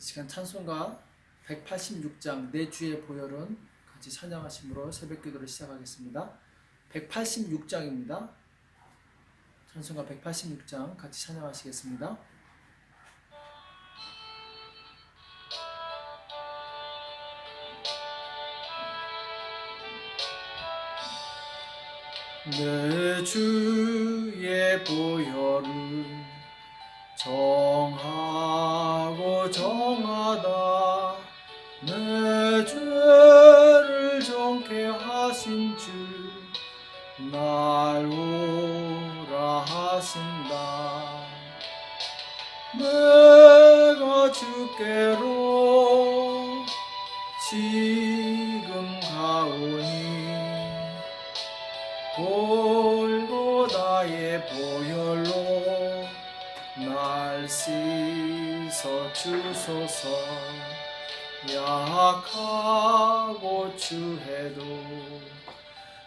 시간 찬송가 186장 내 주의 보혈은 같이 찬양하심으로 새벽기도를 시작하겠습니다. 186장입니다. 찬송가 186장 같이 찬양하시겠습니다. 내 주의 보혈은 정하고 정하다 내 죄를 정케 하신 주 날 오라 하신다. 내가 주께로 지금 가오니 골고다의 보혈로 날 씻어 주소서. 약하고 추해도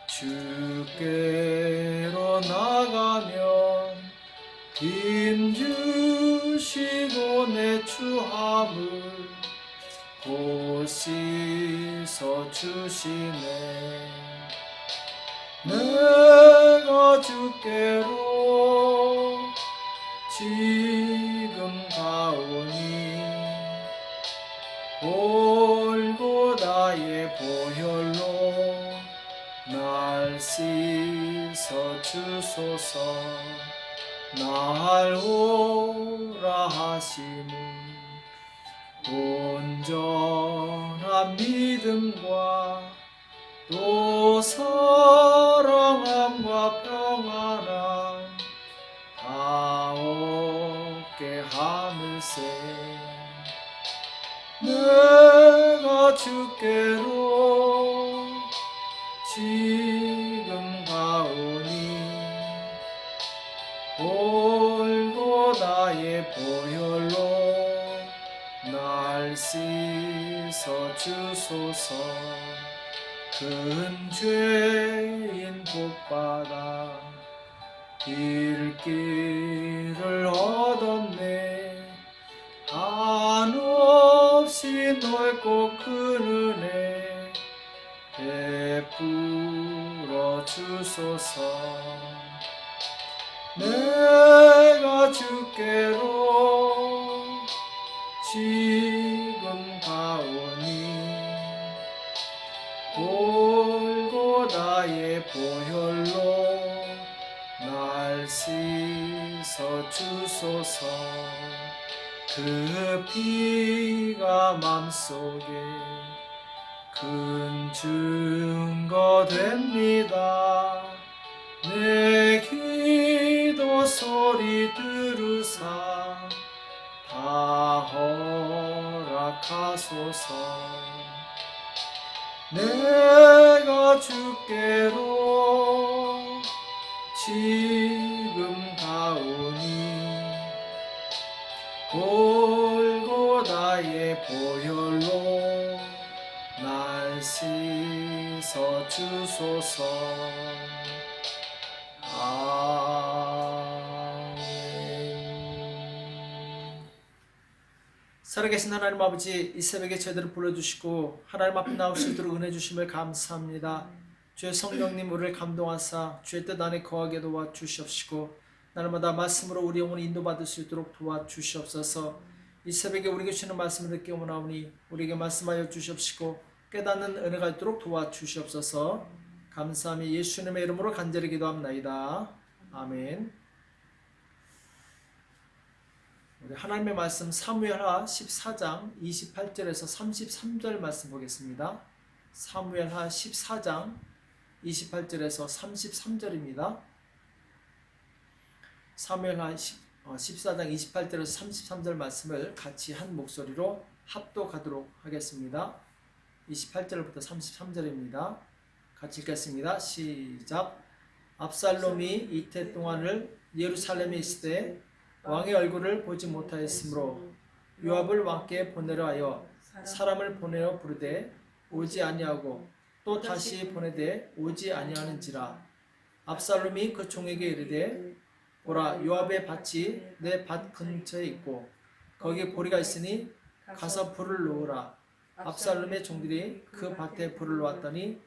주께로 나가면 힘주시고 내 추함을 곧 씻어 주시네. 내가 주께로 지금 가오니 골고다의 보혈로 날 씻어 주소서. 날 오라 하시는 온전한 믿음과 또 사랑함과 평안함 다 얻게 하늘세. 내가 주께로 지금 가오니 골고다의 보혈로 날 씻어 주소서. 큰 죄인 복받아 길길을 얻었네. 한없이 넓고 큰 은혜 베풀어 주소서. 내가 주께로 지금 가오니 골고다의 보혈로 날 씻어 주소서. 그 피가 맘속에 큰 증거 됩니다. 내 기도 소리 들으사 다 허락하소서. 내가 주께로 지금 가오니 골고다의 보혈로 날 씻어 주소서. 아멘. 살아계신 하나님 아버지, 이 새벽에 저희들을 불러주시고 하나님 앞에 나올 수 있도록 은혜 주심을 감사합니다. 주의 성령님 우리를 감동하사 주의 뜻 안에 거하게 도와주시옵시고 날마다 말씀으로 우리 영혼이 인도받을 수 있도록 도와주시옵소서. 이 새벽에 우리에게 주시는 말씀을 듣게 원하오니 우리에게 말씀하여 주시옵시고 깨닫는 은혜가 있도록 도와주시옵소서. 감사함이 예수님의 이름으로 간절히 기도합나이다. 아멘. 우리 하나님의 말씀 사무엘하 14장 28절에서 33절 말씀 보겠습니다. 사무엘하 14장 28절에서 33절입니다. 사무엘하 14장 28절에서 33절 말씀을 같이 한 목소리로 합독하도록 하겠습니다. 28절부터 33절입니다. 같이 읽겠습니다. 시작. 압살롬이 이태 동안을 예루살렘에 있을 때 왕의 얼굴을 보지 못하였으므로 요압을 왕께 보내려 하여 사람을 보내어 부르되 오지 아니하고 또 다시 보내되 오지 아니하는지라. 압살롬이 그 종에게 이르되 보라, 요압의 밭이 내 밭 근처에 있고 거기에 보리가 있으니 가서 불을 놓으라. 압살롬의 종들이 그 밭에 불을 놓았더니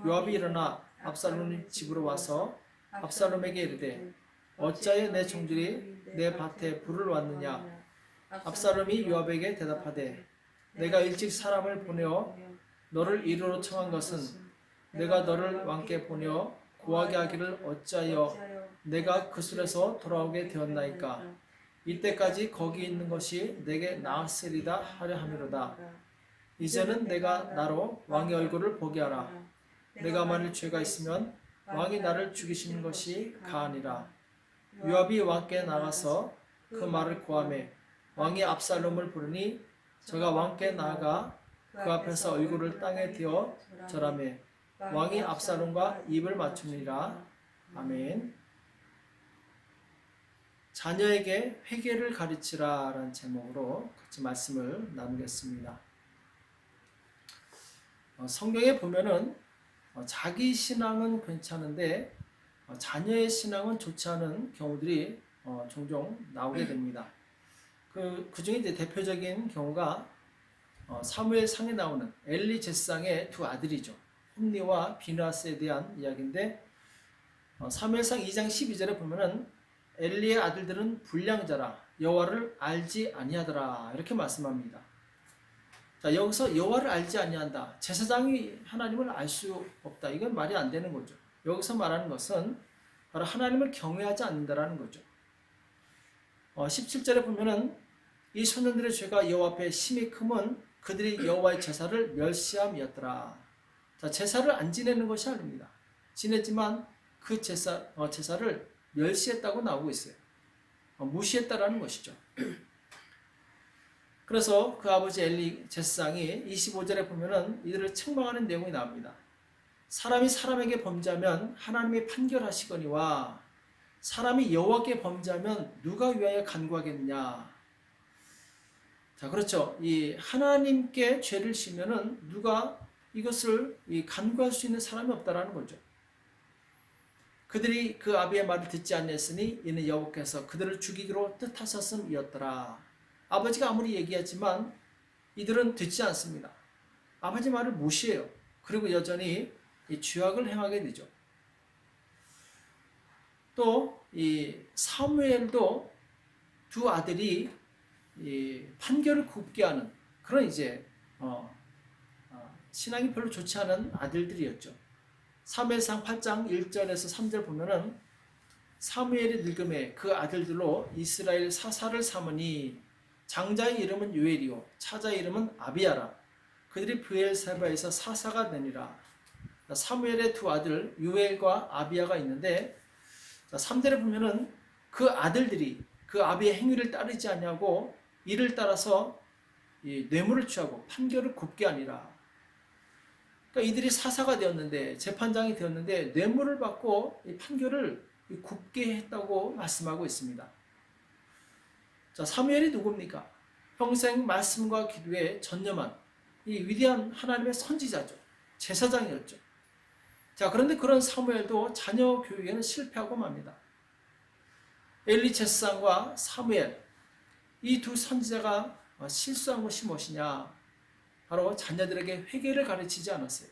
요압이 일어나 압살롬 집으로 와서 압살롬에게 이르되 어찌하여 내 종들이 내 밭에 불을 놓았느냐. 압살롬이 요압에게 대답하되 내가 일찍 사람을 보내어 너를 이르러 청한 것은 내가 너를 왕께 보내어 고하게 하기를 어찌하여 내가 그 술에서 돌아오게 되었나이까. 이때까지 거기 있는 것이 내게 나았으리다 하려 함이로다. 이제는 내가 나로 왕의 얼굴을 보게 하라. 내가 만일 죄가 있으면 왕이 나를 죽이시는 것이 가하니라. 요압이 왕께 나가서 그 말을 고하매 왕이 압살롬을 부르니 저가 왕께 나아가 그 앞에서 얼굴을 땅에 대어 절하매 왕이 압살롬과 입을 맞추니라. 아멘. 자녀에게 회개를 가르치라 라는 제목으로 같이 말씀을 나누겠습니다. 성경에 보면은 자기 신앙은 괜찮은데 자녀의 신앙은 좋지 않은 경우들이 종종 나오게 됩니다. 그 중에 이제 대표적인 경우가 사무엘상에 나오는 엘리 제사장의 두 아들이죠. 홈니와 비나스에 대한 이야기인데 사무엘상 2장 12절에 보면은 엘리의 아들들은 불량자라 여호와를 알지 아니하더라 이렇게 말씀합니다. 자, 여기서 여호와를 알지 아니한다. 제사장이 하나님을 알 수 없다. 이건 말이 안 되는 거죠. 여기서 말하는 것은 바로 하나님을 경외하지 않는다라는 거죠. 17절에 보면은 이 소년들의 죄가 여호와 앞에 심히 크면 그들이 여호와의 제사를 멸시함이었더라. 자, 제사를 안 지내는 것이 아닙니다. 지냈지만 그 제사를 멸시했다고 나오고 있어요. 무시했다라는 것이죠. 그래서 그 아버지 엘리 제사장이 25절에 보면은 이들을 책망하는 내용이 나옵니다. 사람이 사람에게 범죄하면 하나님이 판결하시거니와 사람이 여호와께 범죄하면 누가 위하여 간구하겠느냐. 자, 그렇죠. 이 하나님께 죄를 지면은 누가 이것을 간구할 수 있는 사람이 없다라는 거죠. 그들이 그 아비의 말을 듣지 아니했으니 이는 여호와께서 그들을 죽이기로 뜻하셨음이었더라. 아버지가 아무리 얘기하지만 이들은 듣지 않습니다. 아버지 말을 무시해요. 그리고 여전히 이 죄악을 행하게 되죠. 또 이 사무엘도 두 아들이 이 판결을 굽게 하는 그런 이제 신앙이 별로 좋지 않은 아들들이었죠. 사무엘상 8장 1절에서 3절 보면은 사무엘이 늙음에 그 아들들로 이스라엘 사사를 삼으니 장자의 이름은 요엘이요 차자의 이름은 아비야라. 그들이 브엘세바에서 사사가 되니라. 사무엘의 두 아들 요엘과 아비야가 있는데 3절에 보면은 그 아들들이 그 아비의 행위를 따르지 아니하고 이를 따라서 뇌물을 취하고 판결을 굽게 하니라. 그러니까 이들이 사사가 되었는데 재판장이 되었는데 뇌물을 받고 이 판결을 굽게 했다고 말씀하고 있습니다. 자, 사무엘이 누굽니까? 평생 말씀과 기도에 전념한 이 위대한 하나님의 선지자죠. 제사장이었죠. 자, 그런데 그런 사무엘도 자녀 교육에는 실패하고 맙니다. 엘리 제사장과 사무엘 이 두 선지자가 실수한 것이 무엇이냐? 바로 자녀들에게 회개를 가르치지 않았어요.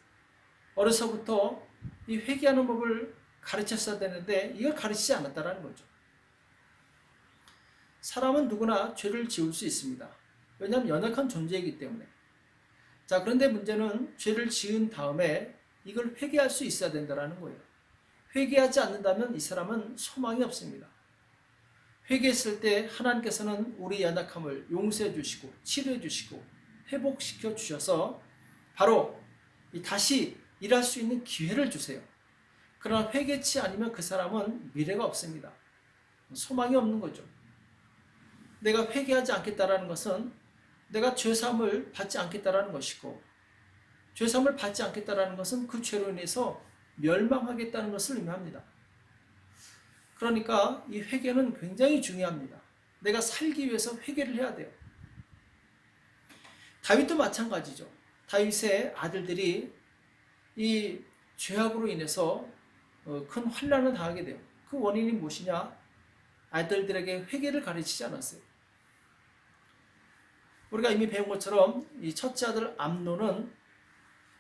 어려서부터 이 회개하는 법을 가르쳤어야 되는데 이걸 가르치지 않았다는 거죠. 사람은 누구나 죄를 지을 수 있습니다. 왜냐하면 연약한 존재이기 때문에. 자, 그런데 문제는 죄를 지은 다음에 이걸 회개할 수 있어야 된다는 거예요. 회개하지 않는다면 이 사람은 소망이 없습니다. 회개했을 때 하나님께서는 우리 연약함을 용서해 주시고 치료해 주시고 회복시켜 주셔서 바로 다시 일할 수 있는 기회를 주세요. 그러나 회개치 않으면 그 사람은 미래가 없습니다. 소망이 없는 거죠. 내가 회개하지 않겠다라는 것은 내가 죄사함을 받지 않겠다라는 것이고 죄사함을 받지 않겠다라는 것은 그 죄로 인해서 멸망하겠다는 것을 의미합니다. 그러니까 이 회개는 굉장히 중요합니다. 내가 살기 위해서 회개를 해야 돼요. 다윗도 마찬가지죠. 다윗의 아들들이 이 죄악으로 인해서 큰 환난을 당하게 돼요. 그 원인이 무엇이냐? 아들들에게 회개를 가르치지 않았어요. 우리가 이미 배운 것처럼 이 첫째 아들 암논은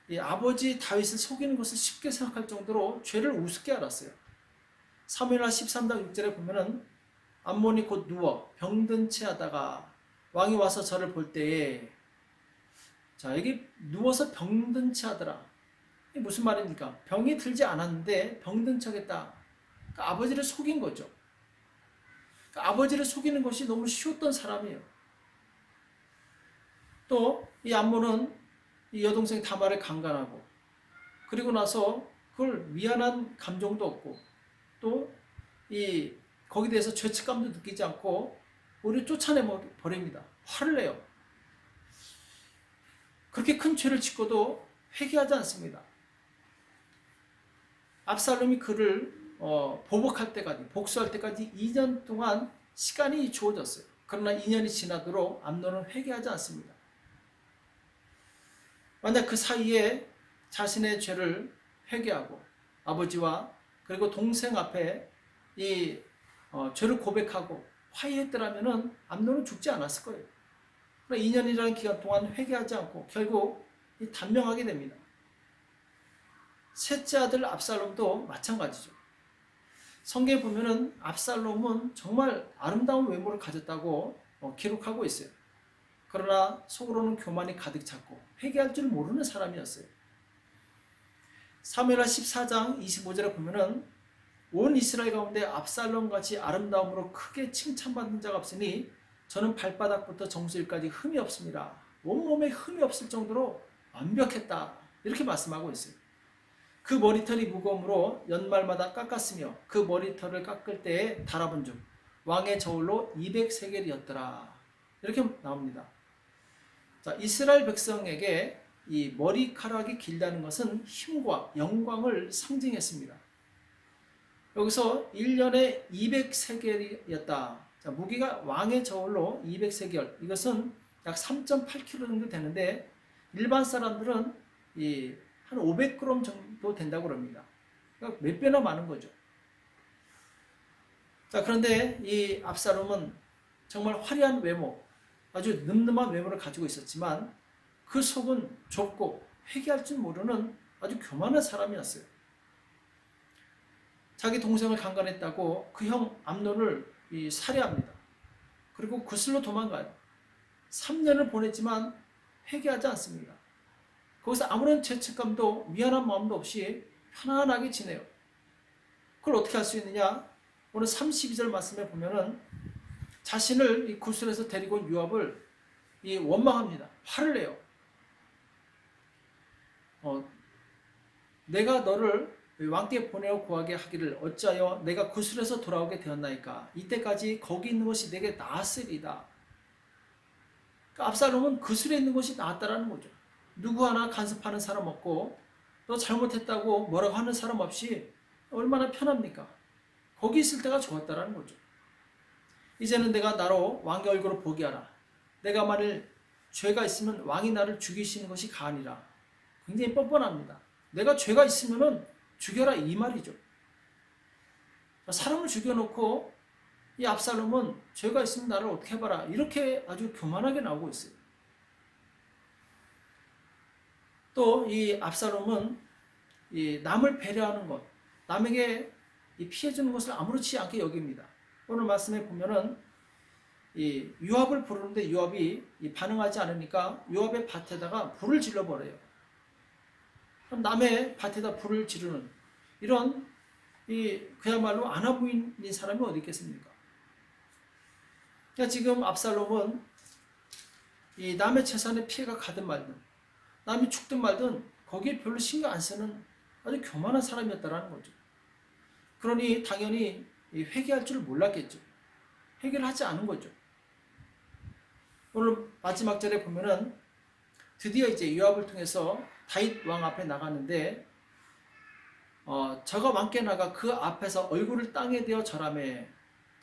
이 아버지 다윗을 속이는 것을 쉽게 생각할 정도로 죄를 우습게 알았어요. 사무엘하 13장 6절에 보면은 암논이 곧 누워 병든 채 하다가 왕이 와서 저를 볼 때에, 자, 여기 누워서 병든 채 하더라. 이게 무슨 말입니까? 병이 들지 않았는데 병든 척했다. 그러니까 아버지를 속인 거죠. 그러니까 아버지를 속이는 것이 너무 쉬웠던 사람이에요. 또 이 암몬은 이 여동생 다말을 강간하고, 그리고 나서 그걸 미안한 감정도 없고, 또 이 거기에 대해서 죄책감도 느끼지 않고 우리를 쫓아내 버립니다. 화를 내요. 그렇게 큰 죄를 짓고도 회개하지 않습니다. 압살롬이 그를 보복할 때까지, 복수할 때까지 2년 동안 시간이 주어졌어요. 그러나 2년이 지나도록 암논은 회개하지 않습니다. 만약 그 사이에 자신의 죄를 회개하고 아버지와 그리고 동생 앞에 이 죄를 고백하고 화해했더라면 암논은 죽지 않았을 거예요. 그러나 2년이라는 기간 동안 회개하지 않고 결국 단명하게 됩니다. 셋째 아들 압살롬도 마찬가지죠. 성경에 보면은 압살롬은 정말 아름다운 외모를 가졌다고 기록하고 있어요. 그러나 속으로는 교만이 가득 찼고 회개할 줄 모르는 사람이었어요. 사무엘하 14장 25절에 보면은 온 이스라엘 가운데 압살롬같이 아름다움으로 크게 칭찬받는 자가 없으니 저는 발바닥부터 정수리까지 흠이 없습니다. 온몸에 흠이 없을 정도로 완벽했다. 이렇게 말씀하고 있어요. 그 머리털이 무거움으로 연말마다 깎았으며 그 머리털을 깎을 때에 달아본 중 왕의 저울로 200세겔이었더라. 이렇게 나옵니다. 자, 이스라엘 백성에게 이 머리카락이 길다는 것은 힘과 영광을 상징했습니다. 여기서 1년에 200세겔이었다. 자, 무게가 왕의 저울로 200세겔. 이것은 약 3.8kg 정도 되는데 일반 사람들은 한 500g 정도 된다고 합니다. 그러니까 몇 배나 많은 거죠. 자, 그런데 이 압살롬은 정말 화려한 외모, 아주 늠름한 외모를 가지고 있었지만 그 속은 좁고 회개할 줄 모르는 아주 교만한 사람이었어요. 자기 동생을 강간했다고 그 형 암논을 살해합니다. 그리고 그슬로 도망가요. 3년을 보냈지만 회개하지 않습니다. 거기서 아무런 죄책감도 미안한 마음도 없이 편안하게 지내요. 그걸 어떻게 할 수 있느냐? 오늘 32절 말씀에 보면은 자신을 이 구슬에서 데리고 온 요압을 원망합니다. 화를 내요. 내가 너를 왕께 보내어 구하게 하기를 어찌하여 내가 구슬에서 돌아오게 되었나이까? 이때까지 거기 있는 것이 내게 나았으리다. 그러니까 압살롬은 구슬에 있는 것이 나았다라는 거죠. 누구 하나 간섭하는 사람 없고 너 잘못했다고 뭐라고 하는 사람 없이 얼마나 편합니까? 거기 있을 때가 좋았다라는 거죠. 이제는 내가 나로 왕의 얼굴을 보게 하라. 내가 만일 죄가 있으면 왕이 나를 죽이시는 것이 가하니라. 굉장히 뻔뻔합니다. 내가 죄가 있으면은 죽여라 이 말이죠. 사람을 죽여놓고 이 압살롬은 죄가 있으면 나를 어떻게 해봐라. 이렇게 아주 교만하게 나오고 있어요. 또 이 압살롬은 남을 배려하는 것, 남에게 피해주는 것을 아무렇지 않게 여깁니다. 오늘 말씀에 보면은 요압을 부르는데 요압이 반응하지 않으니까 요압의 밭에다가 불을 질러버려요. 그럼 남의 밭에다 불을 지르는 이런 그야말로 안아 보이는 사람이 어디 있겠습니까? 그러니까 지금 압살롬은 남의 재산에 피해가 가든 말든 남이 죽든 말든 거기에 별로 신경 안 쓰는 아주 교만한 사람이었다는 거죠. 그러니 당연히 회개할 줄 몰랐겠죠. 회개를 하지 않은 거죠. 오늘 마지막 절에 보면은 드디어 이제 요압을 통해서 다윗 왕 앞에 나가는데 저가 왕께 나가 그 앞에서 얼굴을 땅에 대어 절하매.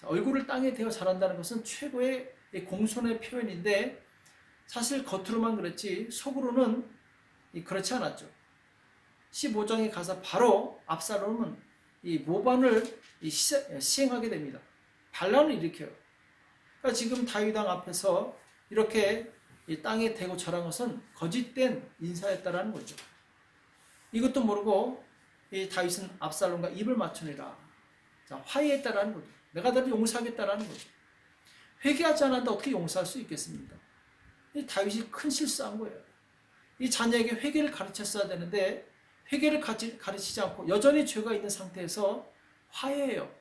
얼굴을 땅에 대어 절한다는 것은 최고의 공손의 표현인데 사실 겉으로만 그렇지 속으로는 그렇지 않았죠. 15장에 가서 바로 압살롬은 모반을 시행하게 됩니다. 반란을 일으켜요. 그러니까 지금 다윗 왕 앞에서 이렇게 이 땅에 대고 절한 것은 거짓된 인사였다라는 거죠. 이것도 모르고 이 다윗은 압살롬과 입을 맞추니라. 자, 화해했다라는 거죠. 내가 너를 용서하겠다라는 거죠. 회개하지 않았는데 어떻게 용서할 수 있겠습니까? 이 다윗이 큰 실수한 거예요. 이 자녀에게 회개를 가르쳤어야 되는데 회개를 가르치지 않고 여전히 죄가 있는 상태에서 화해해요.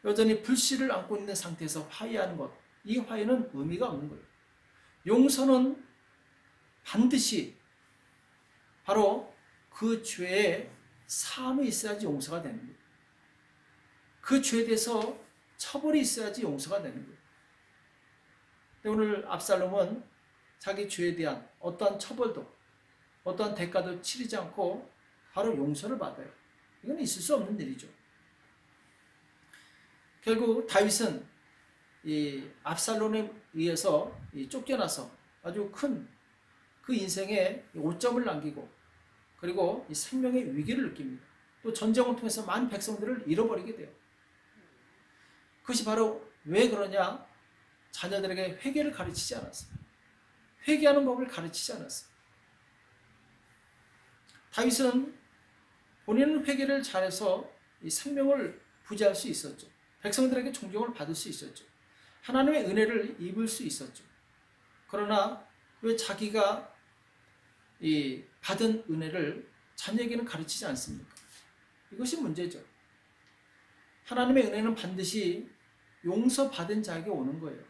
여전히 불씨를 안고 있는 상태에서 화해하는 것, 이 화해는 의미가 없는 거예요. 용서는 반드시 바로 그 죄에 사함이 있어야지 용서가 되는 거예요. 그 죄에 대해서 처벌이 있어야지 용서가 되는 거예요. 오늘 압살롬은 자기 죄에 대한 어떠한 처벌도 어떠한 대가도 치르지 않고 바로 용서를 받아요. 이건 있을 수 없는 일이죠. 결국 다윗은 이 압살롬에 의해서 쫓겨나서 아주 큰 그 인생에 오점을 남기고 그리고 이 생명의 위기를 느낍니다. 또 전쟁을 통해서 많은 백성들을 잃어버리게 돼요. 그것이 바로 왜 그러냐? 자녀들에게 회개를 가르치지 않았어요. 회개하는 법을 가르치지 않았어요. 다윗은 본인은 회개를 잘해서 이 생명을 부지할 수 있었죠. 백성들에게 존경을 받을 수 있었죠. 하나님의 은혜를 입을 수 있었죠. 그러나 왜 자기가 이 받은 은혜를 자녀에게는 가르치지 않습니까? 이것이 문제죠. 하나님의 은혜는 반드시 용서받은 자에게 오는 거예요.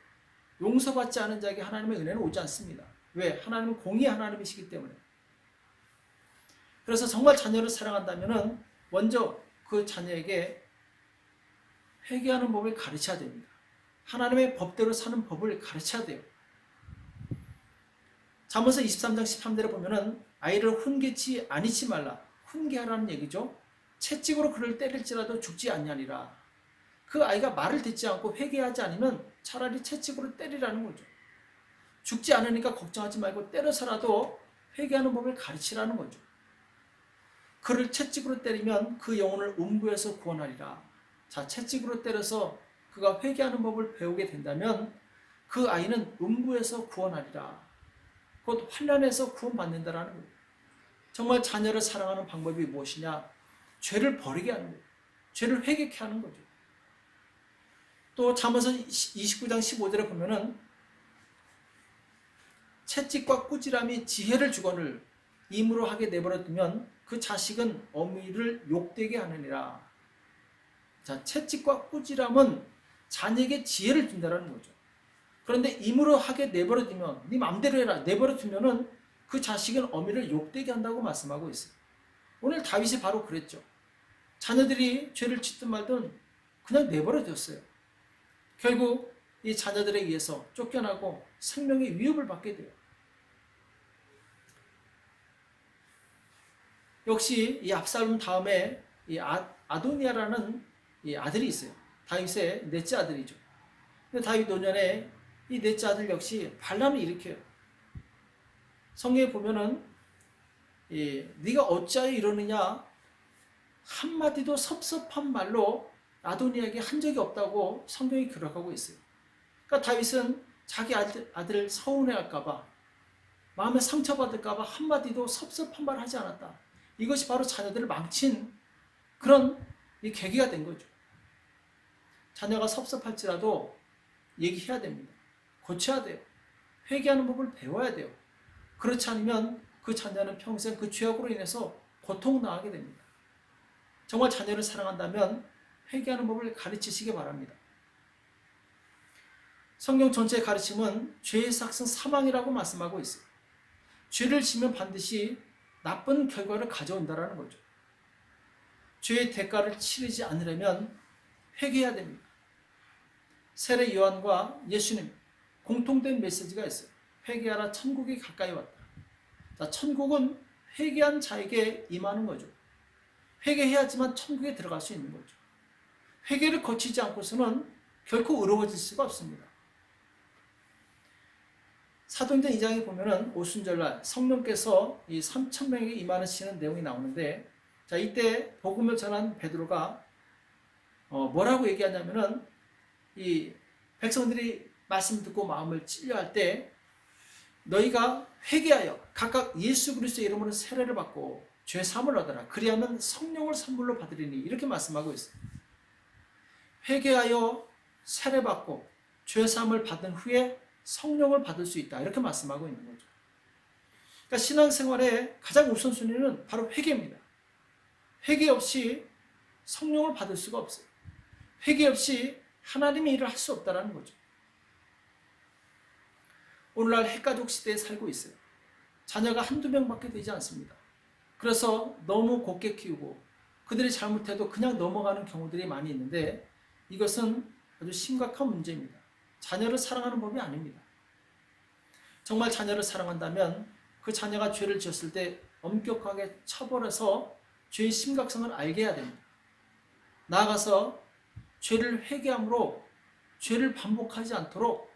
용서받지 않은 자에게 하나님의 은혜는 오지 않습니다. 왜? 하나님은 공의 하나님이시기 때문에. 그래서 정말 자녀를 사랑한다면 먼저 그 자녀에게 회개하는 법을 가르쳐야 됩니다. 하나님의 법대로 사는 법을 가르쳐야 돼요. 잠언서 23장 13절에 보면은 아이를 훈계치 아니치 말라. 훈계하라는 얘기죠. 채찍으로 그를 때릴지라도 죽지 않냐니라. 그 아이가 말을 듣지 않고 회개하지 않으면 차라리 채찍으로 때리라는 거죠. 죽지 않으니까 걱정하지 말고 때려서라도 회개하는 법을 가르치라는 거죠. 그를 채찍으로 때리면 그 영혼을 음부에서 구원하리라. 자, 채찍으로 때려서 그가 회개하는 법을 배우게 된다면 그 아이는 음부에서 구원하리라. 곧 환난에서 구원받는다라는 거예요. 정말 자녀를 사랑하는 방법이 무엇이냐? 죄를 버리게 하는 거예요. 죄를 회개케 하는 거죠. 또 잠언서 29장 15절에 보면은 채찍과 꾸지람이 지혜를 주거늘 임으로 하게 내버려두면 그 자식은 어미를 욕되게 하느니라. 자, 채찍과 꾸지람은 자녀에게 지혜를 준다는 거죠. 그런데 임으로 하게 내버려두면 네 마음대로 해라 내버려두면은 그 자식은 어미를 욕되게 한다고 말씀하고 있어요. 오늘 다윗이 바로 그랬죠. 자녀들이 죄를 짓든 말든 그냥 내버려뒀어요. 결국 이 자녀들에 의해서 쫓겨나고 생명의 위협을 받게 돼요. 역시 이 압살롬 다음에 이 아도니아라는 이 아들이 있어요. 다윗의 넷째 아들이죠. 근데 다윗 노년에 이 넷째 아들 역시 반란을 일으켜요. 성경에 보면은 네가 어찌하여 이러느냐 한마디도 섭섭한 말로 아도니아에게 한 적이 없다고 성경이 기록하고 있어요. 그러니까 다윗은 자기 아들을 서운해할까봐 마음에 상처받을까봐 한마디도 섭섭한 말 하지 않았다. 이것이 바로 자녀들을 망친 그런 계기가 된 거죠. 자녀가 섭섭할지라도 얘기해야 됩니다. 고쳐야 돼요. 회개하는 법을 배워야 돼요. 그렇지 않으면 그 자녀는 평생 그 죄악으로 인해서 고통당하게 됩니다. 정말 자녀를 사랑한다면 회개하는 법을 가르치시기 바랍니다. 성경 전체의 가르침은 죄의 삭은 사망이라고 말씀하고 있어요. 죄를 지면 반드시 나쁜 결과를 가져온다는 거죠. 죄의 대가를 치르지 않으려면 회개해야 됩니다. 세례 요한과 예수님 공통된 메시지가 있어요. 회개하라 천국이 가까이 왔다. 자, 천국은 회개한 자에게 임하는 거죠. 회개해야지만 천국에 들어갈 수 있는 거죠. 회개를 거치지 않고서는 결코 의로워질 수가 없습니다. 사도행전 2장에 보면은 오순절날 성령께서 이 3,000명에게 임하시는 내용이 나오는데, 자, 이때 복음을 전한 베드로가 뭐라고 얘기하냐면은 이 백성들이 말씀 듣고 마음을 찔려할 때 너희가 회개하여 각각 예수 그리스도의 이름으로 세례를 받고 죄 사함을 얻어라. 그리하면 성령을 선물로 받으리니 이렇게 말씀하고 있어요. 회개하여 세례 받고 죄 사함을 받은 후에 성령을 받을 수 있다. 이렇게 말씀하고 있는 거죠. 그러니까 신앙생활의 가장 우선순위는 바로 회개입니다. 회개 없이 성령을 받을 수가 없어요. 회개 없이 하나님의 일을 할 수 없다는 거죠. 오늘날 핵가족 시대에 살고 있어요. 자녀가 한두 명밖에 되지 않습니다. 그래서 너무 곱게 키우고 그들이 잘못해도 그냥 넘어가는 경우들이 많이 있는데 이것은 아주 심각한 문제입니다. 자녀를 사랑하는 법이 아닙니다. 정말 자녀를 사랑한다면 그 자녀가 죄를 지었을 때 엄격하게 처벌해서 죄의 심각성을 알게 해야 됩니다. 나아가서 죄를 회개함으로 죄를 반복하지 않도록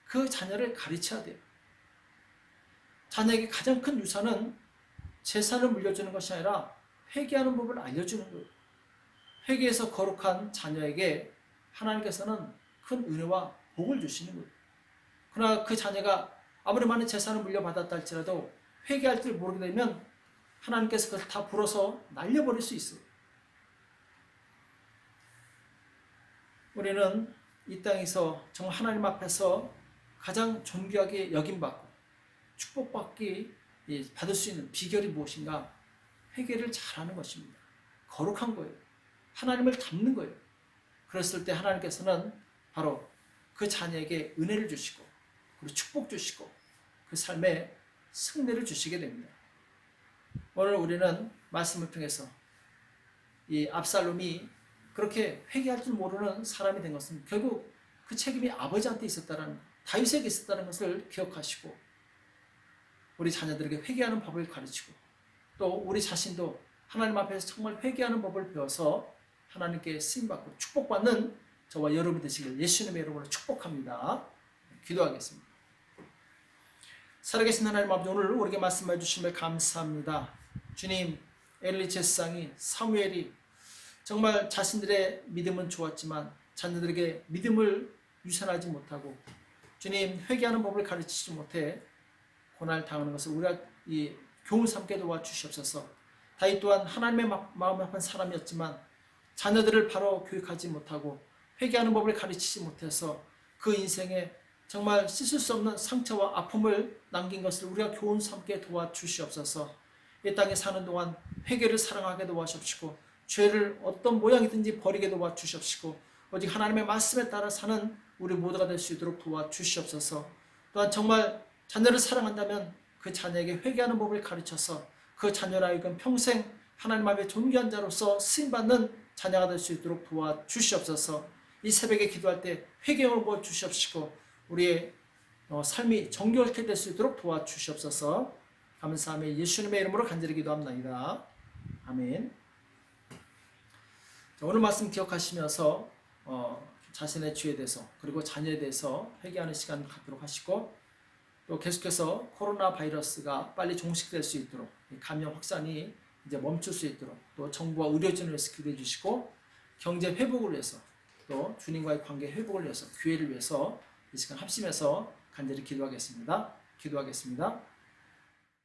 그 자녀를 가르쳐야 돼요. 자녀에게 가장 큰 유산은 재산을 물려주는 것이 아니라 회개하는 법을 알려주는 거예요. 회개에서 거룩한 자녀에게 하나님께서는 큰 은혜와 복을 주시는 거예요. 그러나 그 자녀가 아무리 많은 재산을 물려받았다 할지라도 회개할 줄 모르게 되면 하나님께서 그것을 다 불어서 날려버릴 수 있어요. 우리는 이 땅에서 정말 하나님 앞에서 가장 존귀하게 여김받고 축복받기 받을 수 있는 비결이 무엇인가? 회개를 잘하는 것입니다. 거룩한 거예요. 하나님을 닮는 거예요. 그랬을 때 하나님께서는 바로 그 자녀에게 은혜를 주시고 그리고 축복 주시고 그 삶에 승리를 주시게 됩니다. 오늘 우리는 말씀을 통해서 이 압살롬이 그렇게 회개할 줄 모르는 사람이 된 것은 결국 그 책임이 아버지한테 있었다는, 다윗에게 있었다는 것을 기억하시고 우리 자녀들에게 회개하는 법을 가르치고 또 우리 자신도 하나님 앞에서 정말 회개하는 법을 배워서 하나님께 쓰임받고 축복받는 저와 여러분이 되시길 예수님의 이름으로 축복합니다. 기도하겠습니다. 살아계신 하나님 아버지, 오늘 우리에게 말씀해 주심을 감사합니다. 주님, 엘리 제사장이 사무엘이 정말 자신들의 믿음은 좋았지만 자녀들에게 믿음을 유산하지 못하고 주님 회개하는 법을 가르치지 못해 고난을 당하는 것을 우리가 이 교훈 삼게 도와주시옵소서. 다윗 또한 하나님의 마음에 합한 사람이었지만 자녀들을 바로 교육하지 못하고 회개하는 법을 가르치지 못해서 그 인생에 정말 씻을 수 없는 상처와 아픔을 남긴 것을 우리가 교훈 삼게 도와주시옵소서. 이 땅에 사는 동안 회개를 사랑하게 도와주시고 죄를 어떤 모양이든지 버리게 도와주시옵시고 오직 하나님의 말씀에 따라 사는 우리 모두가 될 수 있도록 도와주시옵소서. 또한 정말 자녀를 사랑한다면 그 자녀에게 회개하는 법을 가르쳐서 그 자녀라 하여금 평생 하나님 앞에 존귀한 자로서 쓰임받는 자녀가 될 수 있도록 도와주시옵소서. 이 새벽에 기도할 때 회개를 부어주시옵시고 우리의 삶이 정결케 될 수 있도록 도와주시옵소서. 감사하며 예수님의 이름으로 간절히 기도합니다. 아멘. 자, 오늘 말씀 기억하시면서 자신의 죄에 대해서 그리고 자녀에 대해서 회개하는 시간 갖도록 하시고 또 계속해서 코로나 바이러스가 빨리 종식될 수 있도록 감염 확산이 이제 멈출 수 있도록 또 정부와 의료진을 위해서 기도해 주시고 경제 회복을 위해서 또 주님과의 관계 회복을 위해서 교회를 위해서 이 시간 합심해서 간절히 기도하겠습니다. 기도하겠습니다.